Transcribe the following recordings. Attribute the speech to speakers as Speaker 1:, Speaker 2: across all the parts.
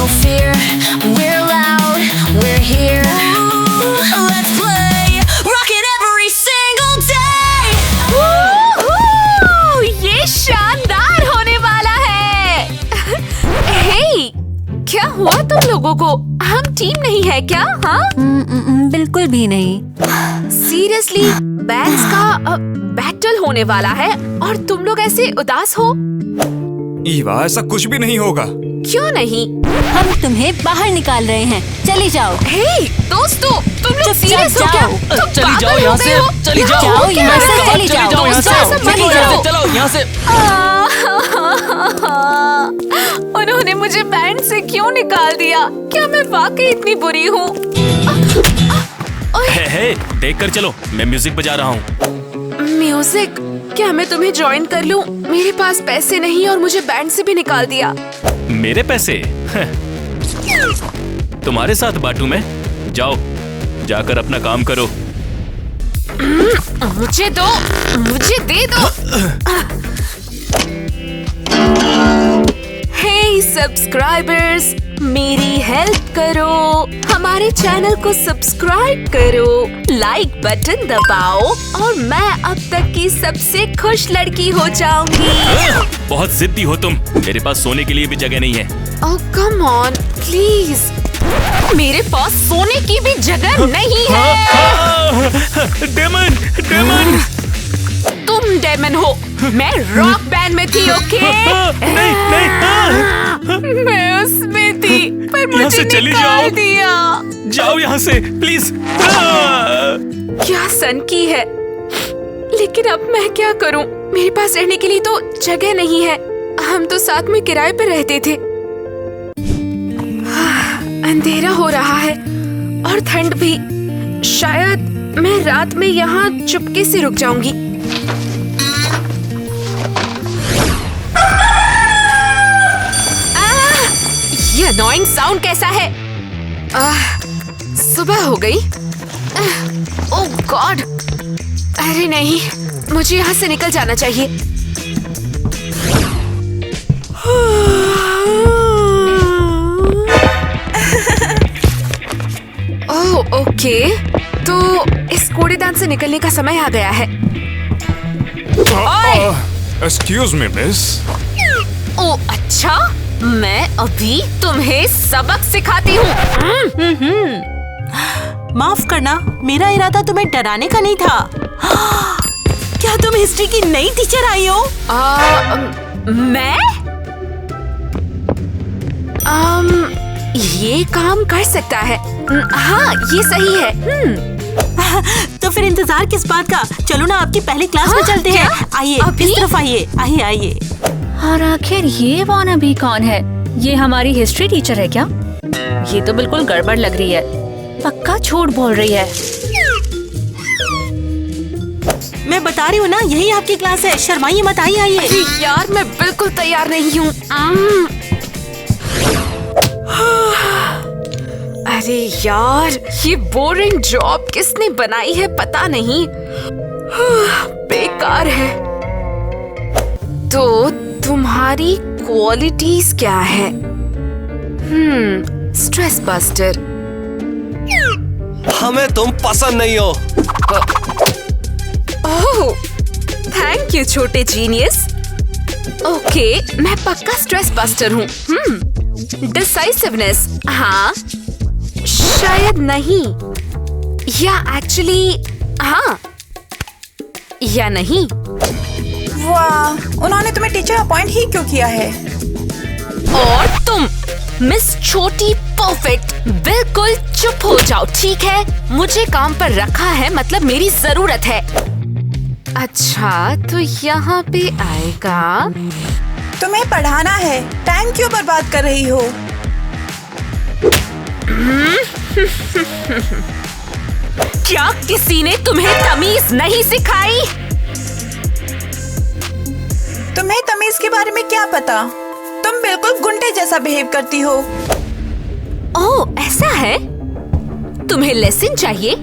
Speaker 1: no fear. We're loud, we're here. Let's play, rock it every single day.
Speaker 2: ये शानदार होने वाला है। हे, क्या हुआ तुम लोगों को? हम टीम नहीं है क्या? हाँ?
Speaker 3: बिल्कुल भी नहीं।
Speaker 2: सीरियसली, बैंड्स का बैटल होने वाला है और तुम लोग ऐसे उदास हो?
Speaker 4: ईवा, ऐसा कुछ भी नहीं होगा।
Speaker 2: क्यों नहीं?
Speaker 3: हम तुम्हें बाहर निकाल रहे हैं, चली जाओ।
Speaker 2: हे दोस्तों, तुम लोग
Speaker 3: चुपचाप
Speaker 2: सीरियस हो क्या?
Speaker 3: जाओ।
Speaker 2: तुम
Speaker 5: चली जाओ
Speaker 2: पागल
Speaker 5: यहाँ
Speaker 2: हो
Speaker 5: से,
Speaker 2: गए हो?
Speaker 5: चली
Speaker 2: यहाँ
Speaker 5: जाओ।
Speaker 2: हो क्या
Speaker 3: यहाँ से
Speaker 2: है?
Speaker 3: चली जाओ।
Speaker 5: यहाँ से,
Speaker 2: दोस्तों, ऐसा मत
Speaker 5: चलो
Speaker 2: करो।
Speaker 5: यहाँ से, चलो यहाँ से।
Speaker 2: उन्होंने मुझे बैंड से क्यों निकाल दिया? क्या मैं वाकई इतनी बुरी हूँ?
Speaker 5: हे, देख कर चलो, मैं म्यूजिक बजा रहा हूँ।
Speaker 2: म्यूजिक? क्या मैं तुम्हें ज्वाइन कर लूं? मेरे पास पैसे नहीं और मुझे बैंड से भी निकाल दिया।
Speaker 5: मेरे पैसे? तुम्हारे साथ बांटू मैं? जाओ, जाकर अपना काम करो।
Speaker 2: मुझे दो, मुझे दे दो। हे सब्सक्राइबर्स, मेरी हेल्प करो, हमारे चैनल को सब्सक्राइब करो, लाइक बटन दबाओ और मैं अब तक की सबसे खुश लड़की हो जाऊंगी।
Speaker 5: बहुत जिद्दी हो तुम। मेरे पास सोने के लिए भी जगह नहीं है।
Speaker 2: ओह कम ऑन प्लीज, मेरे पास सोने की भी जगह नहीं है।
Speaker 5: Daemon, daemon.
Speaker 2: तुम डेमन हो, मैं रॉक बैंड में थी, ओके?
Speaker 5: नहीं, नहीं।
Speaker 2: मैं उसमें थी, पर
Speaker 5: यहाँ
Speaker 2: मुझे
Speaker 5: से चली
Speaker 2: निकाल
Speaker 5: जाओ।
Speaker 2: दिया।
Speaker 5: जाओ यहाँ से, प्लीज।
Speaker 2: क्या सन की है, लेकिन अब मैं क्या करूं? मेरे पास रहने के लिए तो जगह नहीं है। हम तो साथ में किराए पे रहते थे। अंधेरा हो रहा है और ठंड भी। शायद मैं रात में यहाँ चुपके से रुक जाऊंगी। ये अनोइंग साउंड कैसा है? सुबह हो गई। ओह गॉड, अरे नहीं, मुझे यहाँ से निकल जाना चाहिए। ओह ओके, तो इस कूड़ेदान से निकलने का समय आ गया है। ओए!
Speaker 4: Excuse me miss.
Speaker 2: ओह अच्छा, मैं अभी तुम्हें सबक सिखाती हूँ।
Speaker 6: माफ करना, मेरा इरादा तुम्हें डराने का नहीं था। क्या तुम हिस्ट्री की नई टीचर आई हो?
Speaker 2: मैं? ये काम कर सकता है। हाँ, ये सही है।
Speaker 6: तो फिर इंतजार किस बात का? चलो ना, आपकी पहली क्लास में चलते हैं। आइए, इस तरफ आइए, आइए आइए।
Speaker 3: और आखिर ये वाना भी कौन है? ये हमारी हिस्ट्री टीचर है क्या? ये तो बिल्कुल गड़बड़ लग रही है। पक्का झूठ बोल रही है।
Speaker 6: मैं बता रही हूँ ना, यही आपकी क्लास है। शर्माइए मत, आइए आइए।
Speaker 2: अरे यार, मैं बिल्कुल तैयार नहीं हूँ। अरे यार, ये बोरिंग जॉब किसने बनाई है पता नहीं। बेकार है। तो तुम्हारी क्वालिटीज क्या है? Stress buster.
Speaker 7: हमें तुम पसंद नहीं हो।
Speaker 2: ओह, थैंक यू छोटे जीनियस। ओके, मैं पक्का स्ट्रेस बस्टर हूँ। डिसाइसिवनेस, हाँ, शायद नहीं, या एक्चुअली हाँ, या नहीं।
Speaker 8: वाह, उन्होंने तुम्हें टीचर अपॉइंट ही क्यों किया है?
Speaker 2: और तुम मिस छोटी परफेक्ट, बिल्कुल चुप हो जाओ, ठीक है? मुझे काम पर रखा है, मतलब मेरी जरूरत है। अच्छा, तो यहाँ पे आएगा।
Speaker 8: तुम्हें पढ़ाना है, टाइम क्यों बर्बाद कर रही हो?
Speaker 2: क्या किसी ने तुम्हें तमीज नहीं सिखाई?
Speaker 8: तुम्हें तमीज के बारे में क्या पता? तुम बिल्कुल गुंडे जैसा बिहेव करती हो।
Speaker 2: ओह, ऐसा है? तुम्हें लेसन चाहिए?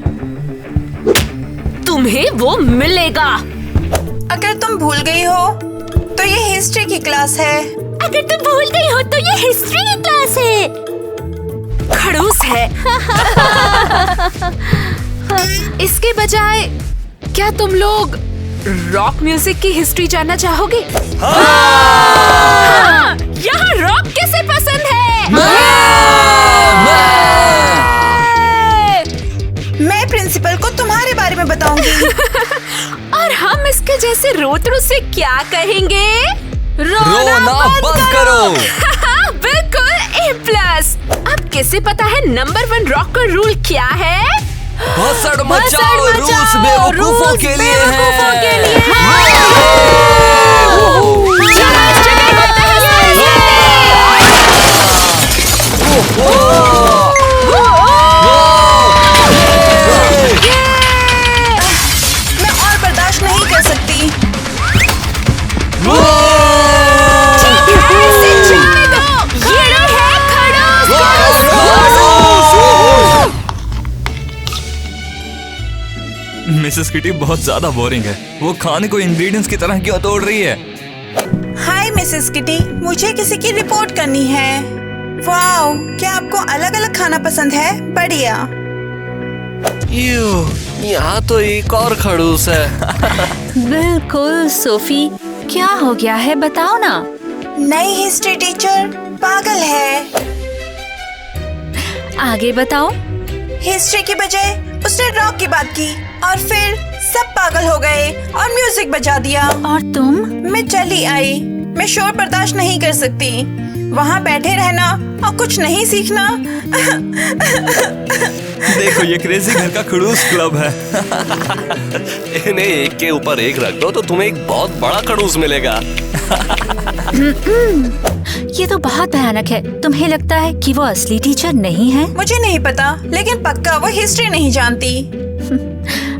Speaker 2: तुम्हें वो मिलेगा।
Speaker 8: अगर तुम भूल गई हो तो ये हिस्ट्री की क्लास है।
Speaker 2: अगर तुम भूल गई हो तो ये हिस्ट्री की क्लास है। इसके बजाय क्या तुम लोग रॉक म्यूजिक की हिस्ट्री जानना चाहोगे? हाँ! यहाँ रॉक किसे पसंद है?
Speaker 8: मैं प्रिंसिपल को तुम्हारे बारे में बताऊंगी।
Speaker 2: और हम इसके जैसे रोतरू से क्या कहेंगे?
Speaker 7: रोना बंद करो।
Speaker 2: बिल्कुल A+। अब किसे पता है नंबर 1 रॉक का रूल क्या है?
Speaker 7: भसड़ मचाओ, रूल्स बेवकूफों के लिए है।
Speaker 2: चलो इस जगह को तहस-नहस
Speaker 8: मैं और बर्दाश्त नहीं कर सकती।
Speaker 2: ऐसे जाने दो। ये है
Speaker 7: मिसेस किटी बहुत ज्यादा बोरिंग है। वो खाने को इंग्रेडिएंट्स की तरह क्यों तोड़ रही है?
Speaker 8: हाय मिसेस किटी, मुझे किसी की रिपोर्ट करनी है। वाओ, क्या आपको अलग अलग खाना पसंद है? बढ़िया।
Speaker 7: यहाँ तो एक और खड़ूस है।
Speaker 3: बिल्कुल सोफी, क्या हो गया है बताओ ना।
Speaker 8: नई हिस्ट्री टीचर पागल है।
Speaker 3: आगे बताओ।
Speaker 8: हिस्ट्री की बजाय उसने रॉक की बात की और फिर सब पागल हो गए और म्यूजिक बजा दिया।
Speaker 3: और तुम?
Speaker 8: मैं चली आई। मैं शोर बर्दाश्त नहीं कर सकती। वहाँ बैठे रहना और कुछ नहीं सीखना।
Speaker 7: देखो ये क्रेजी घर का खड़ूस क्लब है।
Speaker 9: इन्हें एक के ऊपर एक रख दो तो तुम्हें एक बहुत बड़ा खड़ूस मिलेगा।
Speaker 3: ये तो बहुत भयानक है। तुम्हें लगता है कि वो असली टीचर नहीं है?
Speaker 8: मुझे नहीं पता, लेकिन पक्का वो हिस्ट्री नहीं जानती।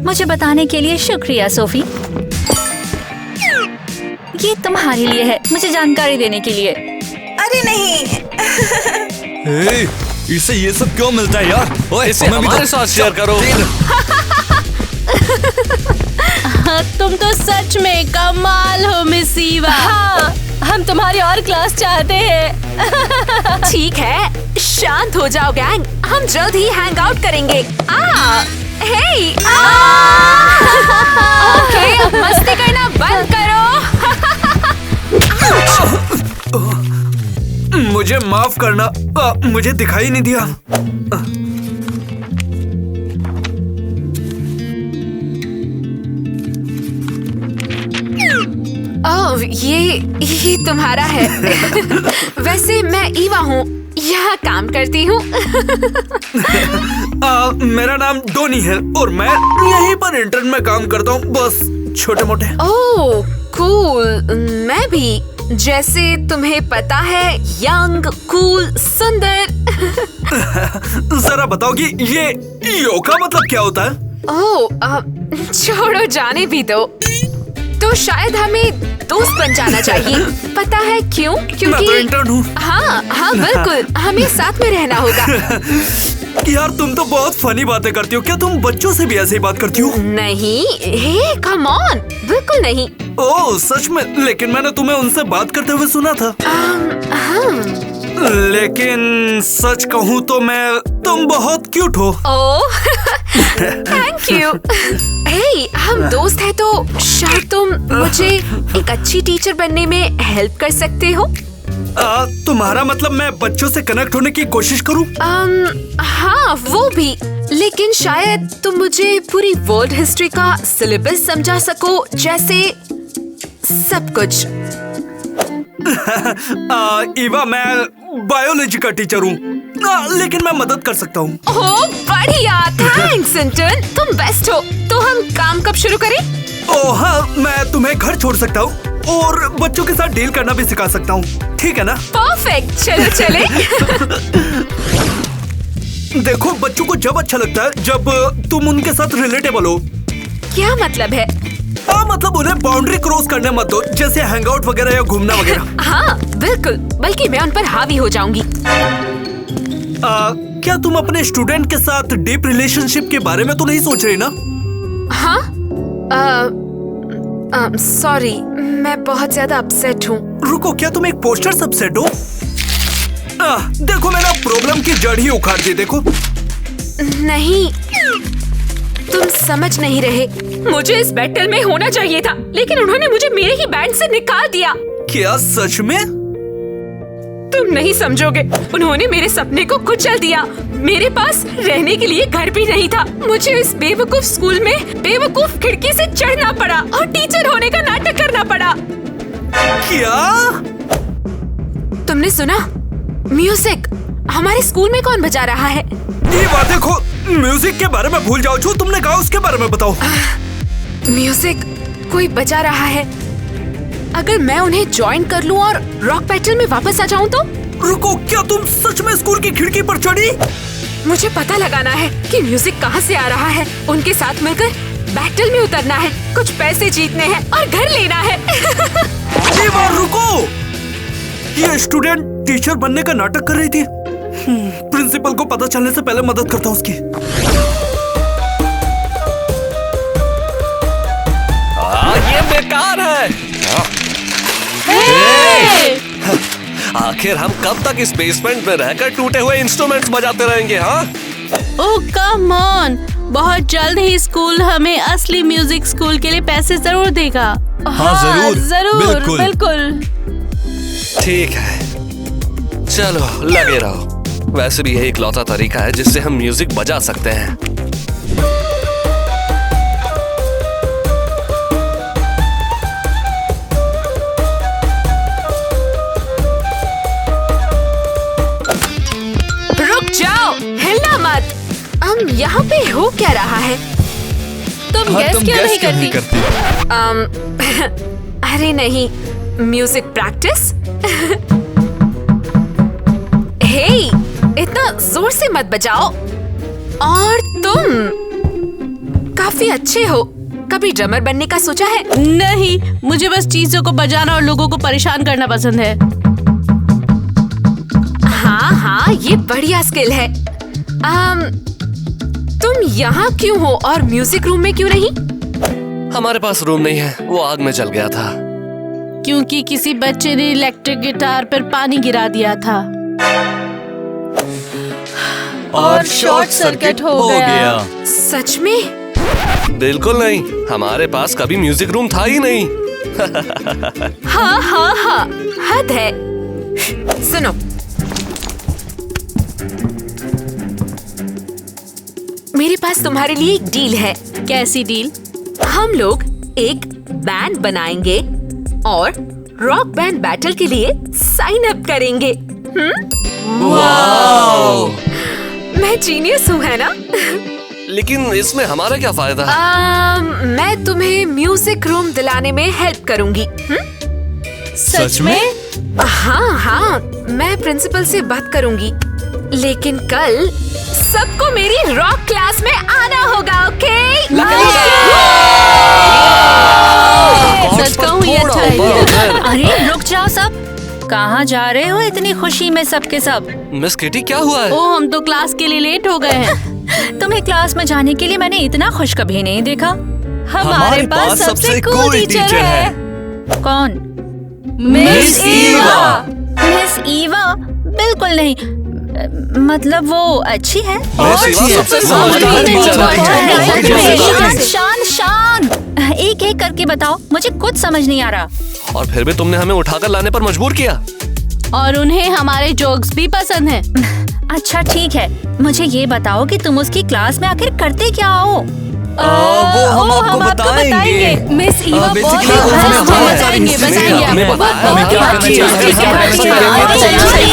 Speaker 3: मुझे बताने के लिए शुक्रिया सोफी। ये तुम्हारे लिए है, मुझे जानकारी देने के लिए।
Speaker 8: अरे नहीं।
Speaker 7: इसे ये सब क्यों मिलता है यार? ओए,
Speaker 9: इसे
Speaker 7: हमें भी
Speaker 9: हमारे
Speaker 7: तो
Speaker 9: साथ शेयर करो।
Speaker 2: तुम तो सच में कमाल हो मिस ईवा। हाँ, हम तुम्हारी और क्लास चाहते हैं। ठीक है, शांत हो जाओ गैंग। हम जल्द ही हैंग आउट करेंगे। हे, ओके, अब मस्ती करना बंद करो।
Speaker 4: मुझे माफ करना, मुझे दिखाई नहीं दिया।
Speaker 2: ओह, ये तुम्हारा है। वैसे मैं ईवा हूँ, यहाँ काम करती हूँ।
Speaker 4: मेरा नाम डोनी है और मैं यहीं पर इंटर्न में काम करता हूँ, बस छोटे मोटे।
Speaker 2: ओह कूल, मैं भी। जैसे तुम्हें पता है, यंग, कूल, सुंदर।
Speaker 4: जरा बताओ कि ये यो का मतलब क्या होता है?
Speaker 2: ओह, छोड़ो, जाने भी दो। तो शायद हमें दोस्त बन जाना चाहिए। पता है क्यों?
Speaker 4: मैं तो
Speaker 2: क्योंकि
Speaker 4: इंटर्न हूँ।
Speaker 2: हाँ बिल्कुल, हमें साथ में रहना होगा।
Speaker 4: यार तुम तो बहुत फनी बातें करती हो। क्या तुम बच्चों से भी ऐसे ही बात करती हो?
Speaker 2: नहीं, हे कम ऑन, बिल्कुल नहीं।
Speaker 4: ओह सच में? लेकिन मैंने तुम्हें उनसे बात करते हुए सुना था।
Speaker 2: हाँ।
Speaker 4: लेकिन सच कहूँ तो तुम बहुत क्यूट हो।
Speaker 2: ओह, थैंक यू। हे, हम दोस्त हैं तो शायद तुम मुझे एक अच्छी टीचर बनने में हेल्प कर सकते हो।
Speaker 4: तुम्हारा मतलब मैं बच्चों से कनेक्ट होने की कोशिश करूं?
Speaker 2: हाँ, वो भी। लेकिन शायद तुम मुझे पूरी वर्ल्ड हिस्ट्री का सिलेबस समझा सको, जैसे सब कुछ।
Speaker 4: ईवा, मैं बायोलॉजी का टीचर हूँ, लेकिन मैं मदद कर सकता हूँ।
Speaker 2: ओह बढ़िया, थैंक्स इंटर्न, तुम बेस्ट हो। तो हम काम कब शुरू करें?
Speaker 4: ओह हाँ, मैं तुम्हें घर छोड़ सकता हूँ और बच्चों के साथ डील करना भी सिखा सकता हूँ, ठीक है ना?
Speaker 2: परफेक्ट, चलो चले।
Speaker 4: देखो, बच्चों को जब अच्छा लगता है जब तुम उनके साथ रिलेटेबल हो।
Speaker 2: क्या मतलब है?
Speaker 4: हाँ, मतलब उन्हें बाउंड्री क्रॉस करने मत दो, जैसे हैंगआउट वगैरह या घूमना वगैरह।
Speaker 2: हाँ बिल्कुल, बल्कि मैं उन पर हावी हो जाऊंगी।
Speaker 4: क्या तुम अपने स्टूडेंट के साथ डीप रिलेशनशिप के बारे में तो नहीं सोच रही ना?
Speaker 2: हाँ, सॉरी, मैं बहुत ज्यादा अपसेट हूँ।
Speaker 4: रुको, क्या तुम एक पोस्टर अपसेट हो? देखो, मैंने प्रॉब्लम की जड़ ही उखाड़ दी। देखो,
Speaker 2: नहीं, तुम समझ नहीं रहे। मुझे इस बैटल में होना चाहिए था, लेकिन उन्होंने मुझे मेरे ही बैंड से निकाल दिया।
Speaker 4: क्या सच में?
Speaker 2: तुम नहीं समझोगे। उन्होंने मेरे सपने को कुचल दिया। मेरे पास रहने के लिए घर भी नहीं था। मुझे इस बेवकूफ स्कूल में बेवकूफ खिड़की से चढ़ना पड़ा और टीचर होने का नाटक करना पड़ा।
Speaker 4: क्या?
Speaker 2: तुमने सुना? म्यूजिक हमारे स्कूल में कौन बजा रहा है?
Speaker 4: ये बात देखो, म्यूजिक के बारे में भूल जाओ। जो तुमने कहा उसके बारे में बताओ।
Speaker 2: म्यूजिक कोई बजा रहा है। अगर मैं उन्हें ज्वाइन कर लूं और रॉक बैटल में वापस आ जाऊं तो?
Speaker 4: रुको, क्या तुम सच में स्कूल की खिड़की पर चढ़ी?
Speaker 2: मुझे पता लगाना है कि म्यूजिक कहां से आ रहा है। उनके साथ मिलकर बैटल में उतरना है, कुछ पैसे जीतने हैं और घर लेना है।
Speaker 4: ये बार रुको, ये स्टूडेंट टीचर बनने का नाटक कर रही थी। प्रिंसिपल को पता चलने से पहले मदद करता हूँ उसकी।
Speaker 9: ये बेकार है। आखिर हम कब तक इस बेसमेंट में रहकर टूटे हुए इंस्ट्रूमेंट्स बजाते रहेंगे? हाँ,
Speaker 6: ओह कम ऑन, बहुत जल्द ही स्कूल हमें असली म्यूजिक स्कूल के लिए पैसे जरूर देगा।
Speaker 7: हाँ, जरूर,
Speaker 6: बिल्कुल।
Speaker 9: ठीक है, चलो लगे रहो। वैसे भी यही इकलौता तरीका है जिससे हम म्यूजिक बजा सकते हैं।
Speaker 2: रुक जाओ, हिलना मत। यहाँ पे हो क्या रहा है?
Speaker 6: तुम
Speaker 7: हाँ,
Speaker 6: गैस
Speaker 7: तुम
Speaker 6: क्यों
Speaker 7: गैस
Speaker 6: नहीं
Speaker 7: क्यों नहीं
Speaker 6: करती?
Speaker 2: अरे नहीं, म्यूजिक प्रैक्टिस। हे, इतना जोर से मत बजाओ। और तुम काफी अच्छे हो। कभी ड्रमर बनने का सोचा है?
Speaker 6: नहीं, मुझे बस चीजों को बजाना और लोगों को परेशान करना पसंद है।
Speaker 2: हाँ, ये बढ़िया स्किल है। तुम यहाँ क्यों हो और म्यूजिक रूम में क्यों नहीं?
Speaker 9: हमारे पास रूम नहीं है, वो आग में जल गया था।
Speaker 6: क्योंकि किसी बच्चे ने इलेक्ट्रिक गिटार पर पानी गिरा दिया था और शॉर्ट सर्किट हो गया।
Speaker 2: सच में?
Speaker 9: बिल्कुल नहीं, हमारे पास कभी म्यूजिक रूम था ही नहीं।
Speaker 2: हाँ, हद है। सुनो, मेरे पास तुम्हारे लिए एक डील है।
Speaker 6: कैसी डील?
Speaker 2: हम लोग एक बैंड बनाएंगे और रॉक बैंड बैटल के लिए साइन अप करेंगे।
Speaker 9: वाओ!
Speaker 2: मैं जीनियस हूँ, है ना?
Speaker 9: लेकिन इसमें हमारा क्या फायदा?
Speaker 2: मैं तुम्हें म्यूजिक रूम दिलाने में हेल्प करूंगी।
Speaker 6: सच में?
Speaker 2: हाँ, मैं प्रिंसिपल से बात करूंगी। लेकिन कल सबको मेरी रॉक क्लास में आना होगा, ओके?
Speaker 6: सच कहूँ ये अच्छा है।
Speaker 3: अरे रुक जाओ सब, कहाँ जा रहे हो इतनी खुशी में सबके सब?
Speaker 9: मिस किटी, क्या हुआ है?
Speaker 6: ओह, हम तो क्लास के लिए लेट हो गए हैं।
Speaker 3: तुम्हें क्लास में जाने के लिए मैंने इतना खुश कभी नहीं देखा।
Speaker 6: हमारे पास सबसे कूल टीचर है।
Speaker 3: कौन?
Speaker 6: मिस ईवा।
Speaker 3: मिस ईवा? बिल्कुल नहीं, मतलब वो अच्छी है। शान, एक एक करके बताओ, मुझे कुछ समझ नहीं आ रहा।
Speaker 9: और फिर भी तुमने हमें उठाकर लाने पर मजबूर किया।
Speaker 6: और उन्हें हमारे जोक्स भी पसंद हैं।
Speaker 3: अच्छा ठीक है, मुझे ये बताओ कि तुम उसकी क्लास में आखिर करते क्या हो?
Speaker 7: वो हम आपको बताएंगे।
Speaker 6: मिस ईवा बहुत
Speaker 3: एक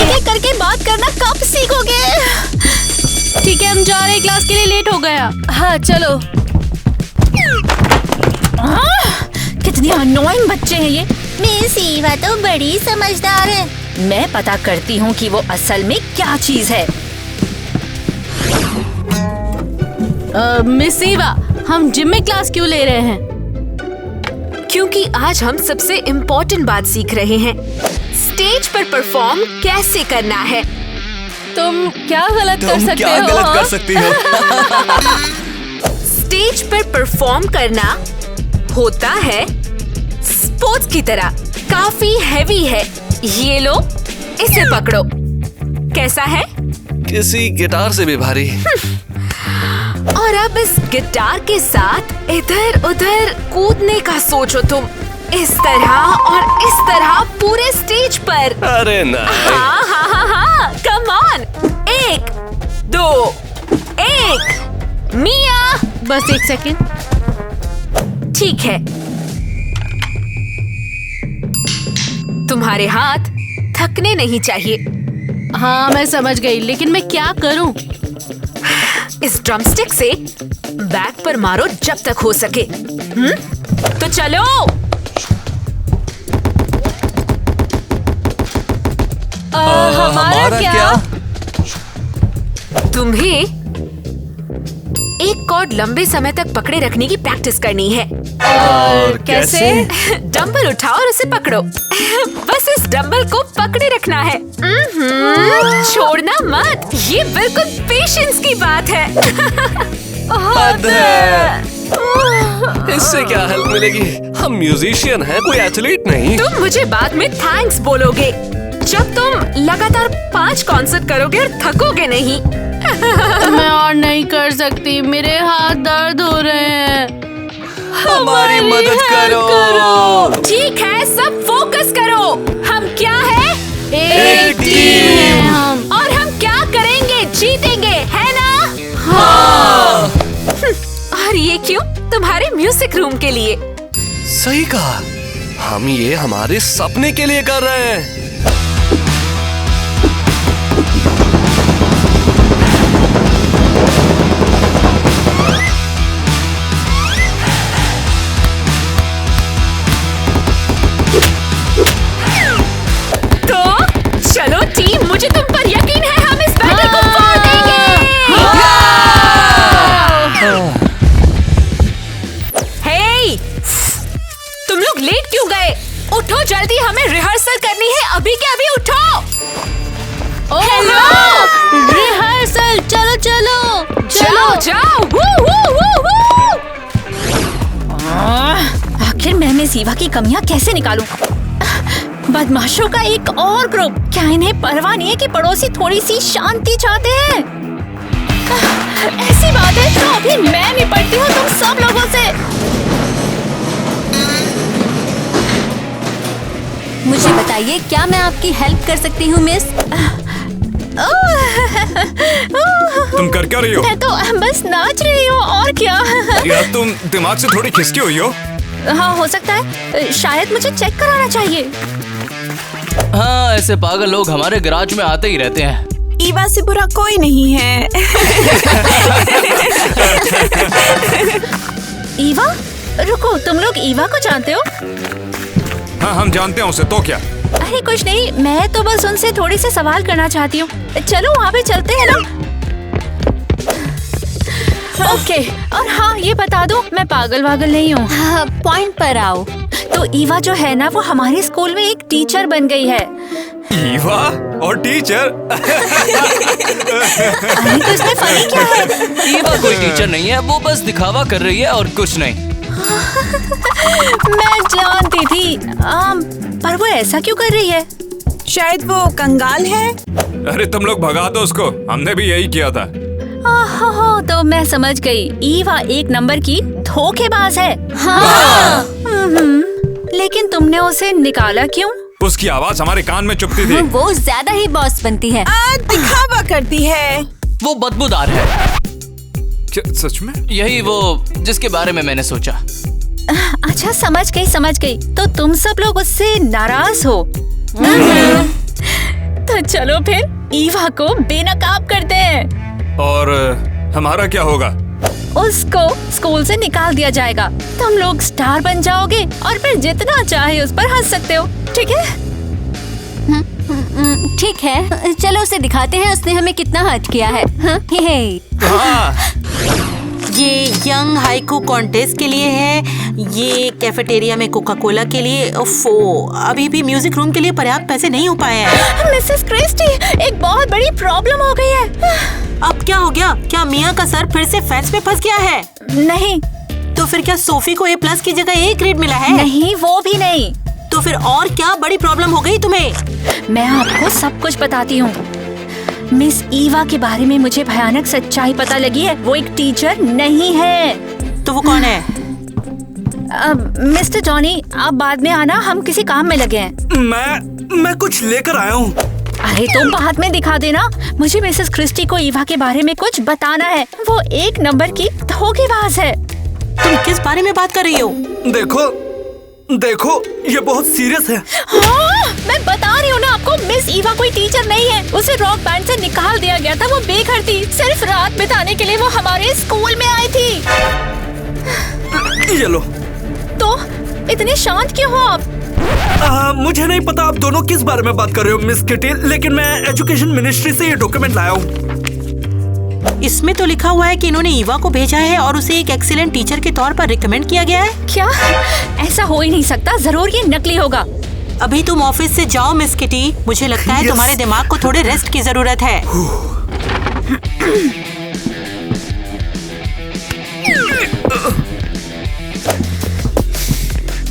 Speaker 3: एक करके बात करना कब सीखोगे?
Speaker 6: ठीक है, हम जा रहे हैं, क्लास के लिए लेट हो गया।
Speaker 3: हाँ चलो। कितनी अनोइंग बच्चे हैं ये। मिस ईवा तो बड़ी समझदार है। मैं पता करती हूँ कि वो असल में क्या चीज है।
Speaker 6: मिस ईवा, हम जिम में क्लास क्यों ले रहे हैं?
Speaker 2: क्योंकि आज हम सबसे इम्पोर्टेंट बात सीख रहे हैं। स्टेज पर परफॉर्म कैसे करना है।
Speaker 6: तुम क्या गलत कर सकते
Speaker 7: क्या
Speaker 6: हो?
Speaker 7: गलत कर सकती हो?
Speaker 2: स्टेज पर परफॉर्म करना होता है स्पोर्ट्स की तरह। काफी हैवी है। ये लो, इसे पकड़ो। कैसा है?
Speaker 9: किसी गिटार से भी भारी।
Speaker 2: और अब इस गिटार के साथ इधर उधर कूदने का सोचो तुम, इस तरह और इस तरह पूरे स्टेज पर।
Speaker 9: अरे नहीं।
Speaker 2: हाँ हाँ हाँ हाँ, कम ऑन। 1 2 1। मिया,
Speaker 3: बस 1 सेकंड।
Speaker 2: ठीक है। तुम्हारे हाथ थकने नहीं चाहिए।
Speaker 3: हाँ मैं समझ गई, लेकिन मैं क्या करूं?
Speaker 2: इस ड्रमस्टिक से बैक पर मारो जब तक हो सके। तो चलो।
Speaker 3: हमारा क्या?
Speaker 2: तुम्हें एक कॉर्ड लंबे समय तक पकड़े रखने की प्रैक्टिस करनी है।
Speaker 3: और कैसे?
Speaker 2: डंबल उठाओ और उसे पकड़ो। बस इस डंबल को पकड़े रखना है। छोड़ना मत। ये बिल्कुल पेशेंस की बात है।
Speaker 9: इससे क्या हेल्प मिलेगी? हम म्यूजिशियन हैं, कोई एथलीट नहीं।
Speaker 2: तुम मुझे बाद में थैंक्स बोलोगे जब तुम लगातार 5 कॉन्सर्ट करोगे और थकोगे नहीं।
Speaker 3: मैं और नहीं कर सकती, मेरे हाथ दर्द हो रहे हैं।
Speaker 7: हमारी मदद करो।
Speaker 2: ठीक है, सब फोकस करो। हम क्या है?
Speaker 3: एक टीम है हम।
Speaker 2: और हम क्या करेंगे? जीतेंगे, है ना?
Speaker 7: हाँ।
Speaker 2: और ये क्यों? तुम्हारे म्यूजिक रूम के लिए।
Speaker 9: सही कहा, हम ये हमारे सपने के लिए कर रहे हैं।
Speaker 2: चलो टीम, मुझे तुम पर यकीन है, हम इस बैटल को फाड़ देंगे। हे, तुम लोग लेट क्यों गए? उठो जल्दी, हमें रिहर्सल करनी है। अभी के अभी उठो। Hello,
Speaker 3: rehearsal. चलो चलो
Speaker 2: चलो जाओ। वू वू वू वू।
Speaker 3: आखिर मैं मिस ईवा की कमियां कैसे निकालूं? बदमाशों का एक और ग्रुप। क्या इन्हें परवाह नहीं है कि पड़ोसी थोड़ी सी शांति चाहते हैं? ऐसी बात है तो अभी मैं निपटती हूँ तुम सब लोगों से।
Speaker 10: मुझे बताइए, क्या मैं आपकी हेल्प कर सकती हूँ मिस?
Speaker 11: तुम कर क्या रही हो?
Speaker 3: मैं तो बस नाच रही हूँ, और क्या?
Speaker 11: यार तुम दिमाग से थोड़ी खिसकी हुई हो।
Speaker 3: हाँ हो सकता है, शायद मुझे चेक कराना चाहिए।
Speaker 7: हाँ, ऐसे पागल लोग हमारे गैराज में आते ही रहते हैं।
Speaker 8: ईवा से बुरा कोई नहीं है।
Speaker 3: ईवा? रुको, तुम लोग ईवा को जानते हो?
Speaker 11: हाँ हम जानते हैं उसे, तो क्या?
Speaker 3: अरे कुछ नहीं, मैं तो बस उनसे थोड़ी से सवाल करना चाहती हूँ। चलो वहाँ पे चलते हैं ना। ओके, और हाँ ये बता दो, मैं पागल वागल नहीं हूँ।
Speaker 10: पॉइंट पर आओ।
Speaker 3: तो ईवा जो है ना, वो हमारे स्कूल में एक टीचर बन गई है।
Speaker 11: ईवा और टीचर?
Speaker 3: अरे तो इसमें फनी क्या है?
Speaker 7: ईवा कोई टीचर नहीं है, वो बस दिखावा कर रही है और कुछ नहीं।
Speaker 3: मैं जानती थी, पर वो ऐसा क्यों कर रही है?
Speaker 8: शायद वो कंगाल है।
Speaker 11: अरे तुम लोग भगा दो उसको, हमने भी यही किया था।
Speaker 3: तो मैं समझ गई, ईवा एक नंबर की धोखेबाज है।
Speaker 10: हाँ।
Speaker 3: लेकिन तुमने उसे निकाला क्यों?
Speaker 11: उसकी आवाज हमारे कान में चुभती थी।
Speaker 10: वो ज्यादा ही बॉस बनती है।
Speaker 8: दिखावा करती है।
Speaker 7: वो बदबूदार है।
Speaker 11: क्या सच में?
Speaker 7: यही वो जिसके बारे में मैंने सोचा।
Speaker 3: अच्छा समझ गई। तो तुम सब लोग उससे नाराज हो। तो चलो फिर ईवा को बेनकाब करते हैं।
Speaker 11: और हमारा क्या होगा?
Speaker 3: उसको स्कूल से निकाल दिया जाएगा। तुम लोग स्टार बन जाओगे और फिर जितना चाहे उस पर हंस सकते हो, ठीक है?
Speaker 10: ठीक है, चलो उसे दिखाते हैं उसने हमें कितना हर्ट किया है।
Speaker 6: ये यंग हाइकू कॉन्टेस्ट के लिए है, ये कैफेटेरिया में कोका कोला के लिए। अभी भी म्यूजिक रूम के लिए पर्याप्त पैसे नहीं हो पाए हैं।
Speaker 3: मिसेस क्रिस्टी, एक बहुत बड़ी प्रॉब्लम हो गई है।
Speaker 6: अब क्या हो गया? क्या मिया का सर फिर से फेंस में फंस गया है?
Speaker 3: नहीं।
Speaker 6: तो फिर क्या सोफी को A+ की जगह A ग्रेड मिला है?
Speaker 3: नहीं, वो भी नहीं।
Speaker 6: तो फिर और क्या बड़ी प्रॉब्लम हो गई तुम्हें?
Speaker 3: मैं आपको सब कुछ बताती हूँ। मिस ईवा के बारे में मुझे भयानक सच्चाई पता लगी है। वो एक टीचर नहीं है।
Speaker 6: तो वो कौन है?
Speaker 3: मिस्टर जॉनी, आप बाद में आना, हम किसी काम में लगे हैं।
Speaker 4: मैं कुछ लेकर आया हूँ।
Speaker 3: अरे तुम बाद में दिखा देना। मुझे मिसेस क्रिस्टी को ईवा के बारे में कुछ बताना है। वो एक नंबर की धोखेबाज है।
Speaker 6: तुम किस बारे में बात कर रही हो?
Speaker 4: देखो ये बहुत सीरियस है।
Speaker 3: हाँ, मैं बता रही हूँ ना आपको, मिस ईवा कोई टीचर नहीं है। उसे रॉक बैंड से निकाल दिया गया था। वो बेघर थी। सिर्फ रात बिताने के लिए वो हमारे स्कूल में आई थी।
Speaker 4: ये लो।
Speaker 3: तो इतने शांत क्यों हो आप?
Speaker 4: मुझे नहीं पता आप दोनों किस बारे में बात कर रहे हो मिस किटी, लेकिन मैं एजुकेशन मिनिस्ट्री से ये डॉक्यूमेंट लाया हूँ।
Speaker 6: इसमें तो लिखा हुआ है कि इन्होंने ईवा को भेजा है और उसे एक एक्सीलेंट टीचर के तौर पर रिकमेंड किया गया है।
Speaker 3: क्या? ऐसा हो ही नहीं सकता। जरूर ये नकली होगा।
Speaker 6: अभी तुम ऑफिस से जाओ मिस किटी। मुझे लगता है तुम्हारे दिमाग को थोड़े रेस्ट की जरूरत है।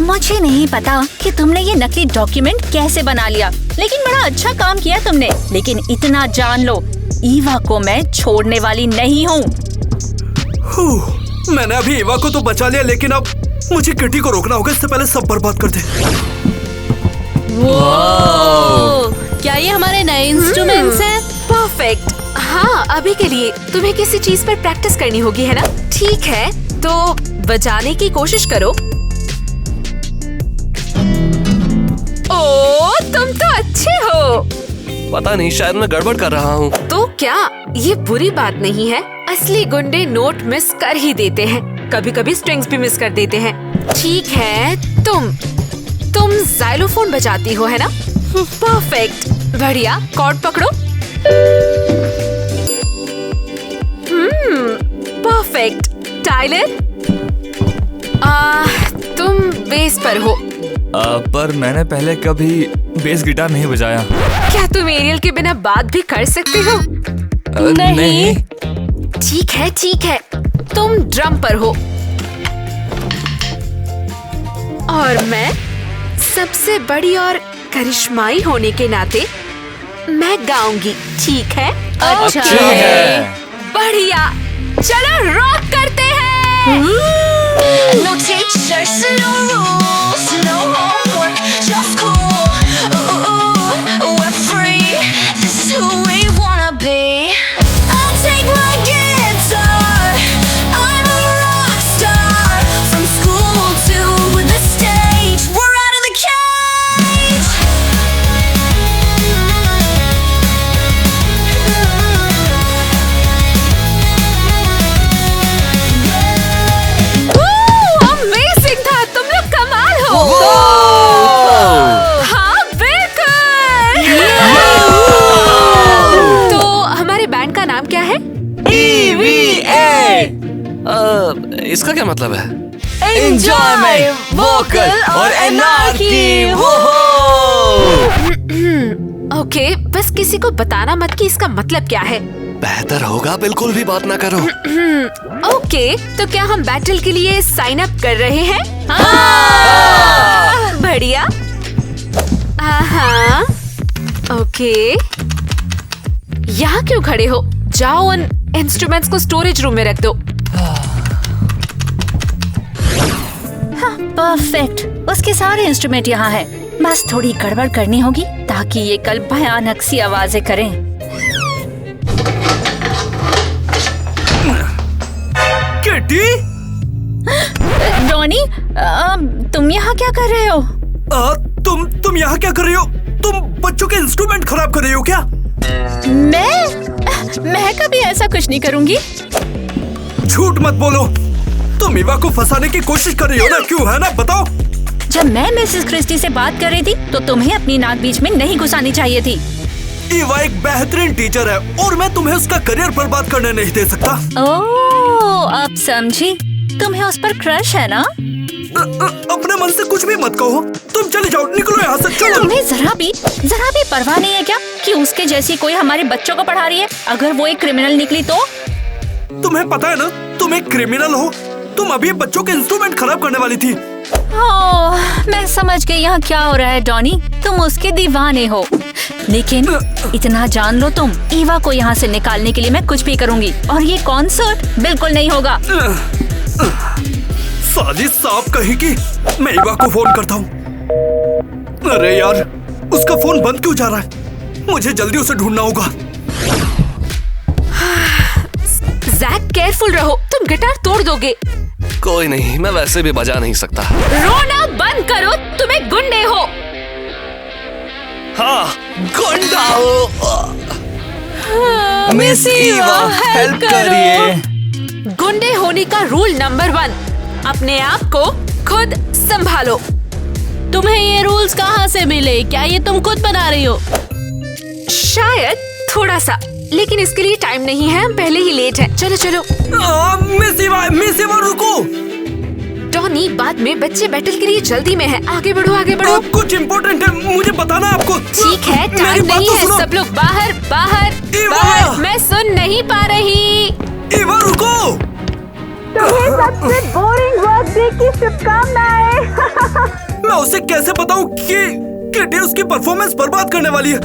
Speaker 3: मुझे नहीं पता कि तुमने ये नकली डॉक्यूमेंट कैसे बना लिया, लेकिन बड़ा अच्छा काम किया तुमने। लेकिन इतना जान लो, ईवा को मैं छोड़ने वाली नहीं हूँ।
Speaker 4: मैंने अभी ईवा को तो बचा लिया, लेकिन अब मुझे किटी को रोकना होगा। इससे पहले सब बर्बाद कर दे।
Speaker 2: क्या ये हमारे नए इंस्ट्रूमेंट्स हैं? परफेक्ट। हाँ, अभी के लिए तुम्हें किसी चीज पर प्रैक्टिस करनी होगी, है ना? ठीक है, तो बजाने की कोशिश करो। ओ, तुम तो अच्छे हो।
Speaker 9: पता नहीं, शायद मैं गड़बड़ कर रहा हूँ।
Speaker 2: तो क्या ये बुरी बात नहीं है? असली गुंडे नोट मिस कर ही देते हैं, कभी कभी स्ट्रिंग्स भी मिस कर देते हैं। ठीक है, तुम जाइलोफोन बजाती हो, है ना? परफेक्ट, बढ़िया। कॉर्ड पकड़ो। परफेक्ट। टाइलर, तुम बेस पर हो।
Speaker 11: पर मैंने पहले कभी बेस गिटार नहीं बजाया।
Speaker 2: क्या तुम एरियल के बिना बात भी कर सकते हो?
Speaker 11: नहीं।
Speaker 2: ठीक है, तुम ड्रम पर हो और मैं सबसे बड़ी और करिश्माई होने के नाते मैं गाऊंगी। ठीक है?
Speaker 3: अच्छा
Speaker 11: है।
Speaker 2: बढ़िया, चलो रॉक करते हैं।
Speaker 1: No teachers, no rules, no homework, just cool. Ooh, we're free. This is who we wanna be. I'll take my guitar. I'm a rock star. From school to the stage, we're out of the cage.
Speaker 2: Amazing था, तुम लोग कमाल हो। हाँ, बिल्कुल। तो हमारे band का नाम क्या है?
Speaker 9: इसका क्या मतलब है?
Speaker 7: एंजॉयमेंट, वोकल और एनार्की।
Speaker 2: ओके, बस किसी को बताना मत कि इसका मतलब क्या है।
Speaker 9: बेहतर होगा बिल्कुल भी बात ना करो।
Speaker 2: ओके, तो क्या हम बैटल के लिए साइन अप कर रहे हैं? बढ़िया। ओके, यहाँ क्यों खड़े हो? जाओ उन इंस्ट्रूमेंट्स को स्टोरेज रूम में रख दो।
Speaker 3: परफेक्ट, उसके सारे इंस्ट्रूमेंट यहाँ हैं। बस थोड़ी गड़बड़ करनी होगी ताकि ये कल भयानक सी आवाजें करें।
Speaker 4: किटी,
Speaker 3: रॉनी, तुम यहाँ क्या कर रहे हो?
Speaker 4: तुम यहाँ क्या कर रही हो? तुम बच्चों के इंस्ट्रूमेंट खराब कर रही हो क्या?
Speaker 3: मैं कभी ऐसा कुछ नहीं करूँगी।
Speaker 4: झूठ मत बोलो। तुम ईवा को फंसाने की कोशिश कर रही हो ना? क्यों, है ना? बताओ।
Speaker 3: जब मैं मिसेस क्रिस्टी से बात कर रही थी तो तुम्हें अपनी नाक बीच में नहीं घुसानी चाहिए थी।
Speaker 4: ईवा एक बेहतरीन टीचर है और मैं तुम्हें उसका करियर बर्बाद करने नहीं दे सकता।
Speaker 3: ओह, अब समझी। तुम्हें उस पर क्रश है ना?
Speaker 4: अपने मन से कुछ भी मत कहो। तुम चले जाओ, निकलो यहाँ से, चलो।
Speaker 3: तुम्हें जरा भी परवाह नहीं है क्या कि उसके जैसी कोई हमारे बच्चों को पढ़ा रही है? अगर वो एक क्रिमिनल निकली तो?
Speaker 4: तुम्हें पता है ना, तुम एक क्रिमिनल हो। तुम अभी बच्चों के इंस्ट्रूमेंट खराब करने वाली थी।
Speaker 3: मैं समझ गई यहाँ क्या हो रहा है डॉनी। तुम उसके दीवाने हो, लेकिन इतना जान लो तुम, ईवा को यहाँ से निकालने के लिए मैं कुछ भी करूँगी और ये कॉन्सर्ट बिल्कुल नहीं होगा।
Speaker 4: साली सांप कहीं की। मैं ईवा को फोन करता हूँ। अरे यार, उसका फोन बंद क्यों जा रहा है? मुझे जल्दी उसे ढूंढना होगा।
Speaker 2: जैक केयरफुल रहो, तुम गिटार तोड़ दोगे।
Speaker 9: कोई नहीं, मैं वैसे भी बजा नहीं सकता।
Speaker 2: रोना बंद करो, तुम एक गुंडे हो।
Speaker 9: हाँ, गुंडा हो।
Speaker 7: मिस ईवा, हेल्प करिए।
Speaker 2: गुंडे होने का रूल नंबर 1, अपने आप को खुद संभालो।
Speaker 10: तुम्हें ये रूल्स कहाँ से मिले? क्या ये तुम खुद बना रही हो?
Speaker 2: शायद थोड़ा सा, लेकिन इसके लिए टाइम नहीं है, हम पहले ही लेट हैं। चलो चलो।
Speaker 4: मिस ईवा रुको।
Speaker 2: टॉनी, बाद में बच्चे बैटल के लिए जल्दी में है, आगे बढ़ो आगे बढ़ो।
Speaker 4: कुछ इम्पोर्टेंट है, मुझे बताना आपको।
Speaker 2: ठीक है, टाइम नहीं है, सब लोग बाहर बाहर बाहर। मैं सुन नहीं पा रही।
Speaker 4: ईवा रुको।
Speaker 3: तुम्हें सबसे बोरिंग वर्क डे की शुभकामनाएं।
Speaker 4: मैं उसे कैसे बताऊं कि किटी उसकी परफॉर्मेंस बर्बाद करने वाली है।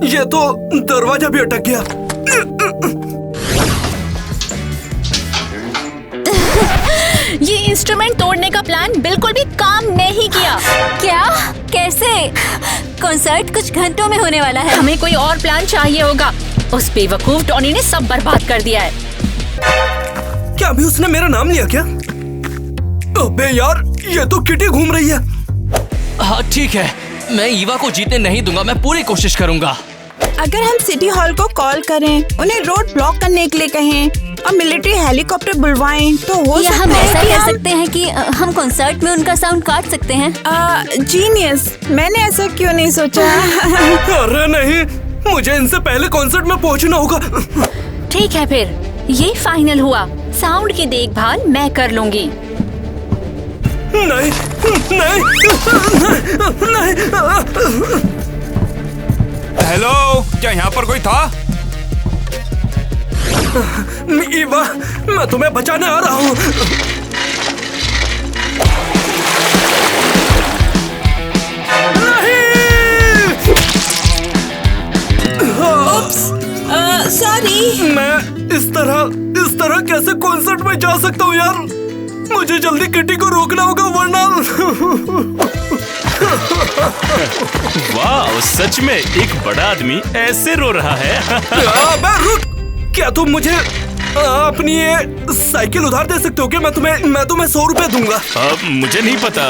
Speaker 4: ये तो दरवाजा भी अटक गया।
Speaker 3: ये इंस्ट्रूमेंट तोड़ने का प्लान बिल्कुल भी काम नहीं किया।
Speaker 10: क्या? कैसे? कॉन्सर्ट कुछ घंटों में होने वाला है।
Speaker 3: हमें कोई और प्लान चाहिए होगा। उस बेवकूफ टॉनी ने सब बर्बाद कर दिया है।
Speaker 4: क्या अभी उसने मेरा नाम लिया क्या? अबे यार, ये तो किटी घूम रही है।
Speaker 7: हाँ ठीक है, मैं ईवा को जीतने नहीं दूंगा, मैं पूरी कोशिश करूंगा।
Speaker 8: अगर हम सिटी हॉल को कॉल करें, उन्हें रोड ब्लॉक करने के लिए कहें और मिलिट्री हेलीकॉप्टर बुलवाएं, तो हो
Speaker 10: या
Speaker 8: सकता
Speaker 10: हम
Speaker 8: है
Speaker 10: ऐसा
Speaker 8: कि
Speaker 10: कर
Speaker 8: हम
Speaker 10: सकते हैं कि हम कॉन्सर्ट में उनका साउंड काट सकते हैं।
Speaker 8: जीनियस, मैंने ऐसा क्यों नहीं सोचा?
Speaker 4: अरे नहीं, मुझे इनसे पहले कॉन्सर्ट में पहुंचना होगा।
Speaker 3: ठीक है, फिर ये फाइनल हुआ। साउंड की देखभाल मैं कर लूंगी।
Speaker 4: नहीं नहीं नहीं।
Speaker 11: हेलो, क्या यहाँ पर कोई था?
Speaker 4: ईवा, मैं तुम्हें बचाने आ रहा हूँ।
Speaker 8: सॉरी।
Speaker 4: मैं इस तरह कैसे कॉन्सर्ट में जा सकता हूँ यार? मुझे जल्दी किटी को रोकना होगा, वरना।
Speaker 5: वाह, सच में एक बड़ा आदमी ऐसे रो रहा है।
Speaker 4: अबे रुक, क्या तुम मुझे अपनी ये साइकिल उधार दे सकते हो क्या? मैं तुम्हें 100 रुपए दूंगा।
Speaker 5: मुझे नहीं पता।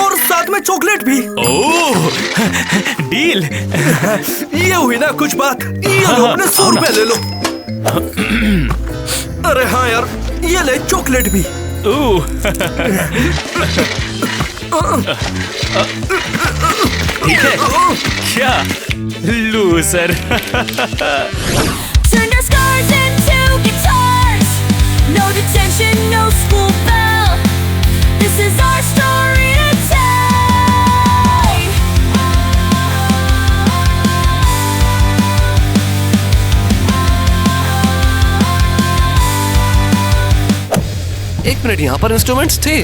Speaker 4: और साथ में चॉकलेट भी।
Speaker 5: ओह, डील।
Speaker 4: ये हुई ना कुछ बात। ये लो, अपने 100 रुपए ले लो। अरे हाँ यार, ये ले चॉकलेट भी।
Speaker 5: ठीक है, क्या loser.
Speaker 1: Turned our scars into guitars. No detention, no school bell. This is our story to tell.
Speaker 9: एक मिनट, यहाँ पर इंस्ट्रूमेंट्स थे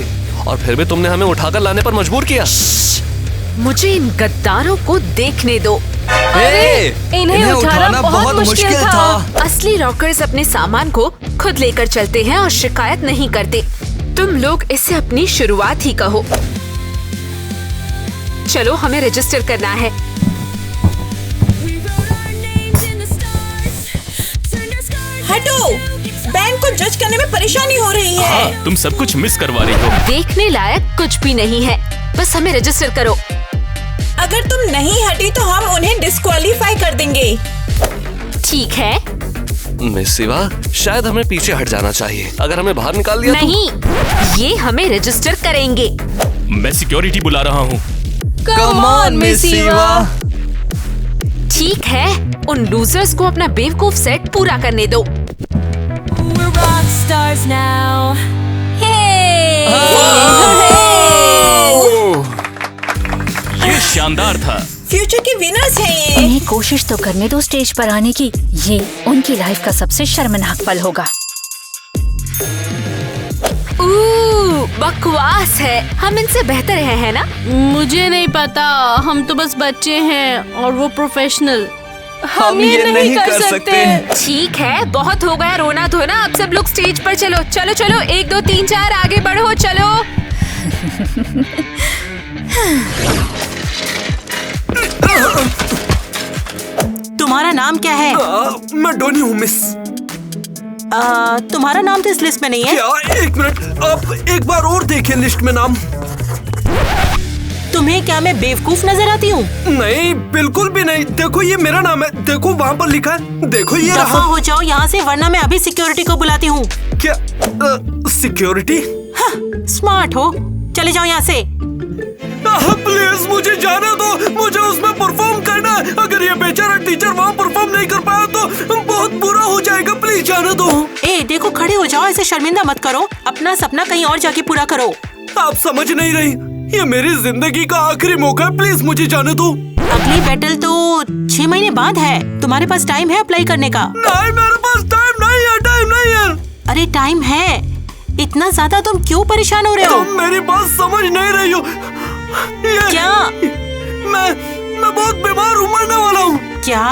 Speaker 9: और फिर भी तुमने हमें उठाकर लाने पर मजबूर किया।
Speaker 2: मुझे इन गद्दारों को देखने दो।
Speaker 10: इन्हें उठाना बहुत मुश्किल था।
Speaker 2: असली रॉकर्स अपने सामान को खुद लेकर चलते हैं और शिकायत नहीं करते। तुम लोग इसे अपनी शुरुआत ही कहो। चलो, हमें रजिस्टर करना है।
Speaker 8: हटो, बैंड को जज करने में परेशानी हो रही है।
Speaker 5: हाँ, तुम सब कुछ मिस करवा रही हो।
Speaker 2: देखने लायक कुछ भी नहीं है, बस हमें रजिस्टर करो।
Speaker 8: अगर तुम नहीं हटी तो हम उन्हें डिस्क्वालीफाई कर देंगे।
Speaker 2: ठीक है।
Speaker 9: मिस ईवा, शायद हमें पीछे हट जाना चाहिए। अगर हमें बाहर निकाल दिया
Speaker 2: नहीं, ये हमें रजिस्टर करेंगे।
Speaker 5: मैं सिक्योरिटी बुला रहा हूँ।
Speaker 7: Come on miss Eva.
Speaker 2: ठीक है, उन लूजर्स को अपना बेवकूफ सेट पूरा करने दो।
Speaker 1: We're rock stars now.
Speaker 5: ये शानदार था।
Speaker 8: फ्यूचर के विनर्स हैं ये।
Speaker 3: इन्हें कोशिश तो करने दो स्टेज पर आने की। ये उनकी लाइफ का सबसे शर्मनाक पल होगा।
Speaker 2: बकवास है, हम इनसे बेहतर है ना?
Speaker 12: मुझे नहीं पता, हम तो बस बच्चे हैं और वो प्रोफेशनल।
Speaker 7: हम ये नहीं कर सकते।
Speaker 2: ठीक है, बहुत हो गया रोना धोना, अब सब लोग स्टेज पर चलो। चलो चलो, 1 2 3 4 आगे बढ़ो, चलो।
Speaker 6: तुम्हारा नाम क्या है?
Speaker 4: मैं डॉनी हूँ मिस।
Speaker 6: तुम्हारा नाम तो इस लिस्ट में नहीं है।
Speaker 4: क्या? 1 मिनट, आप एक बार और देखिए लिस्ट में नाम।
Speaker 6: तुम्हें क्या मैं बेवकूफ नजर आती हूँ?
Speaker 4: नहीं, बिल्कुल भी नहीं। देखो ये मेरा नाम है, देखो वहाँ पर लिखा है, देखो ये
Speaker 6: दफा हो जाओ यहाँ से, वरना मैं अभी सिक्योरिटी को बुलाती हूँ।
Speaker 4: क्या? सिक्योरिटी?
Speaker 6: हाँ, स्मार्ट हो, चले जाओ यहाँ से।
Speaker 4: प्लीज मुझे जाने दो, मुझे उसमें परफॉर्म करना है। अगर ये बेचारा टीचर वहाँ परफॉर्म नहीं कर पाया तो बहुत बुरा हो जाएगा। प्लीज जाने दो।
Speaker 6: ए देखो, खड़े हो जाओ, ऐसे शर्मिंदा मत करो। अपना सपना कहीं और जाके पूरा करो।
Speaker 4: आप समझ नहीं रही, ये मेरी जिंदगी का आखिरी मौका है। प्लीज मुझे जाने दो।
Speaker 6: अगली बैटल तो 6 महीने बाद है। तुम्हारे पास टाइम है अप्लाई करने का?
Speaker 4: नहीं, मेरे पास टाइम नहीं है, टाइम नहीं है।
Speaker 6: अरे टाइम है, इतना ज्यादा तुम क्यों परेशान हो रहे हो?
Speaker 4: तुम मेरी बात समझ नहीं रही हो।
Speaker 6: क्या?
Speaker 4: मैं बहुत बीमार हूँ, मरने वाला हूँ।
Speaker 6: क्या?